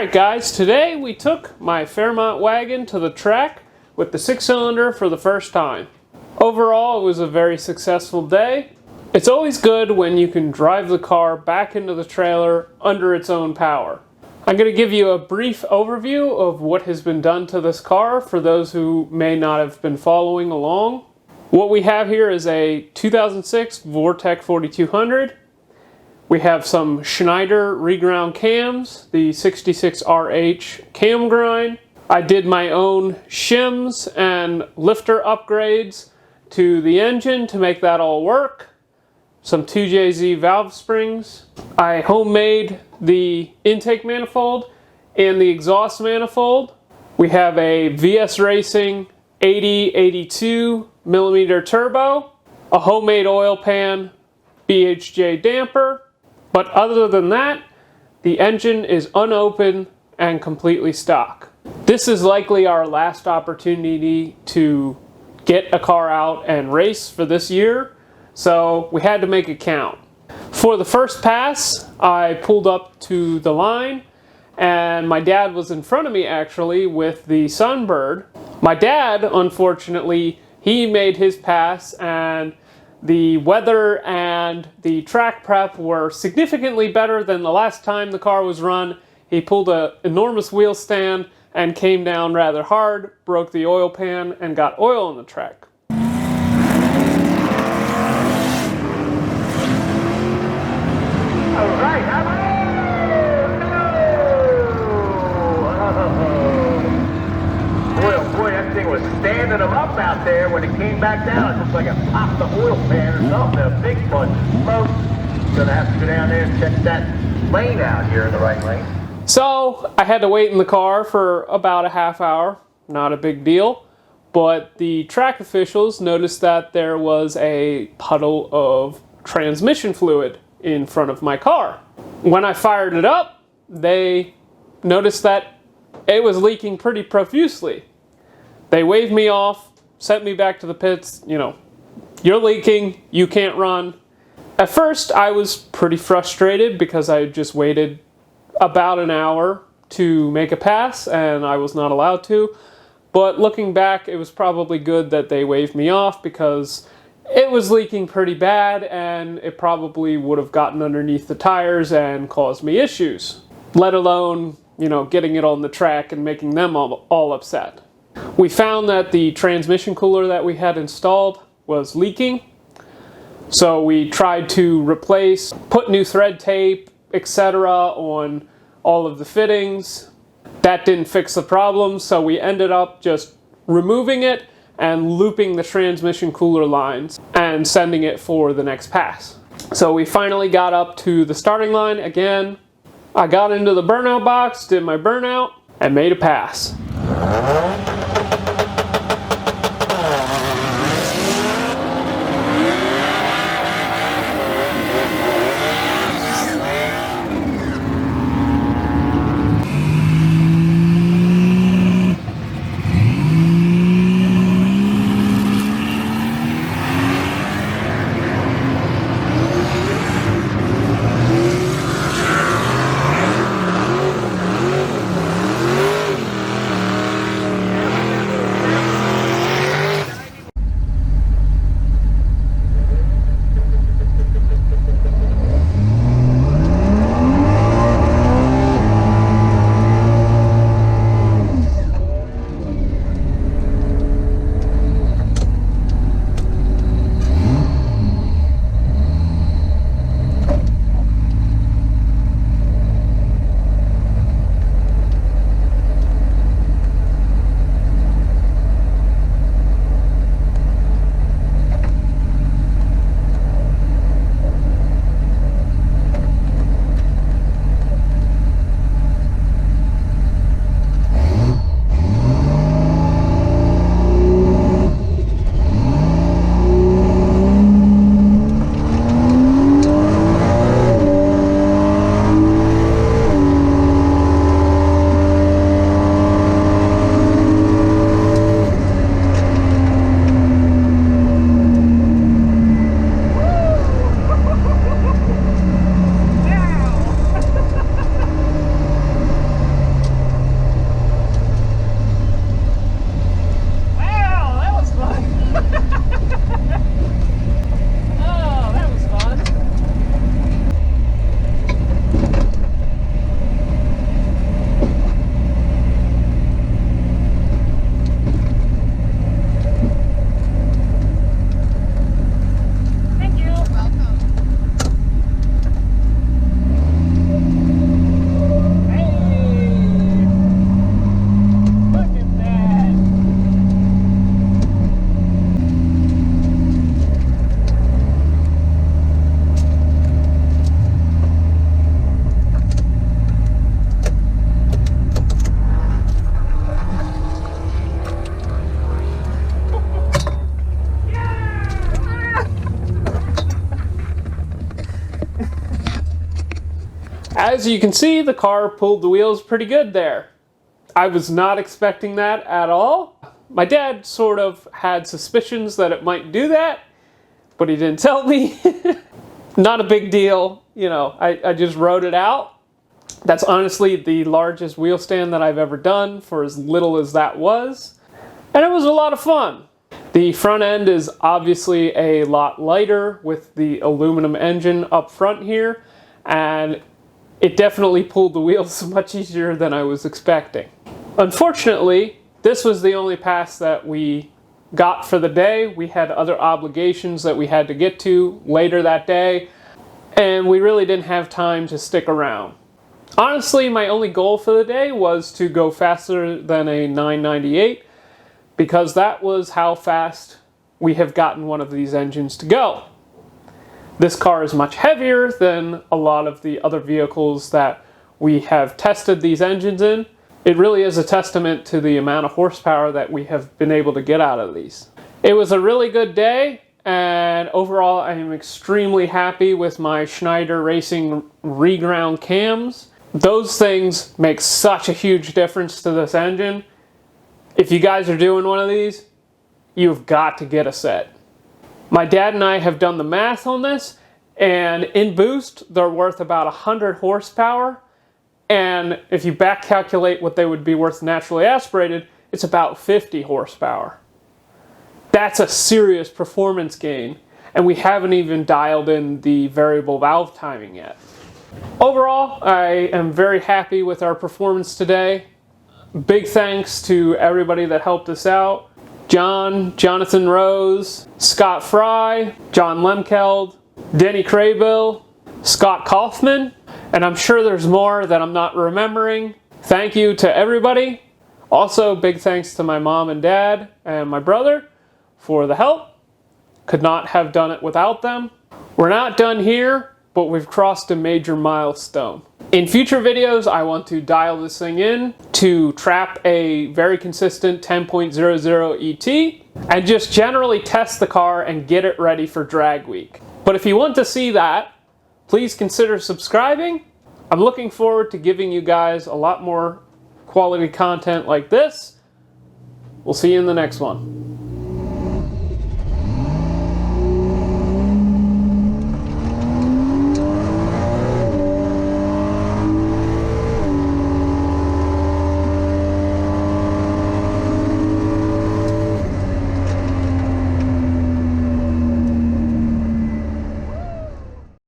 Alright guys, today we took my Fairmont wagon to the track with the 6-cylinder for the first time. Overall, it was a very successful day. It's always good when you can drive the car back into the trailer under its own power. I'm going to give you a brief overview of what has been done to this car for those who may not have been following along. What we have here is a 2006 Vortec 4200. We have some Schneider reground cams, the 66RH cam grind. I did my own shims and lifter upgrades to the engine to make that all work. Some 2JZ valve springs. I homemade the intake manifold and the exhaust manifold. We have a VS Racing 80-82 millimeter turbo, a homemade oil pan, BHJ damper. But other than that, the engine is unopened and completely stock. This is likely our last opportunity to get a car out and race for this year, so we had to make it count. For the first pass, I pulled up to the line, and my dad was in front of me actually with the Sunbird. My dad, unfortunately, he made his pass, and the weather and the track prep were significantly better than the last time the car was run. He pulled an enormous wheel stand and came down rather hard, broke the oil pan, and got oil on the track. Was standing them up out there when it came back down. It looks like it popped the oil pan or something. A big bunch of smoke. Gonna have to go down there and check that lane out here in the right lane. So I had to wait in the car for about a half hour. Not a big deal. But the track officials noticed that there was a puddle of transmission fluid in front of my car. When I fired it up, they noticed that it was leaking pretty profusely. They waved me off, sent me back to the pits, you're leaking, you can't run. At first, I was pretty frustrated because I had just waited about an hour to make a pass and I was not allowed to. But looking back, it was probably good that they waved me off because it was leaking pretty bad and it probably would have gotten underneath the tires and caused me issues. Let alone, getting it on the track and making them all upset. We found that the transmission cooler that we had installed was leaking, so we tried to replace, put new thread tape, etc. on all of the fittings. That didn't fix the problem, so we ended up just removing it and looping the transmission cooler lines and sending it for the next pass. So we finally got up to the starting line again. I got into the burnout box, did my burnout, and made a pass. As you can see, the car pulled the wheels pretty good there. I was not expecting that at all. My dad sort of had suspicions that it might do that, but he didn't tell me. Not a big deal, you know, I just wrote it out. That's honestly the largest wheel stand that I've ever done for as little as that was. And it was a lot of fun. The front end is obviously a lot lighter with the aluminum engine up front here, and it definitely pulled the wheels much easier than I was expecting. Unfortunately, this was the only pass that we got for the day. We had other obligations that we had to get to later that day, and we really didn't have time to stick around. Honestly, my only goal for the day was to go faster than a 998, because that was how fast we have gotten one of these engines to go. This car is much heavier than a lot of the other vehicles that we have tested these engines in. It really is a testament to the amount of horsepower that we have been able to get out of these. It was a really good day, and overall I am extremely happy with my Schneider Racing reground cams. Those things make such a huge difference to this engine. If you guys are doing one of these, you've got to get a set. My dad and I have done the math on this, and in boost, they're worth about 100 horsepower. And if you back calculate what they would be worth naturally aspirated, it's about 50 horsepower. That's a serious performance gain, and we haven't even dialed in the variable valve timing yet. Overall, I am very happy with our performance today. Big thanks to everybody that helped us out. John, Jonathan Rose, Scott Fry, John Lemkeld, Denny Craybill, Scott Kaufman, and I'm sure there's more that I'm not remembering. Thank you to everybody. Also, big thanks to my mom and dad and my brother for the help. Could not have done it without them. We're not done here, but we've crossed a major milestone. In future videos, I want to dial this thing in to trap a very consistent 10.00 ET and just generally test the car and get it ready for drag week. But if you want to see that, please consider subscribing. I'm looking forward to giving you guys a lot more quality content like this. We'll see you in the next one.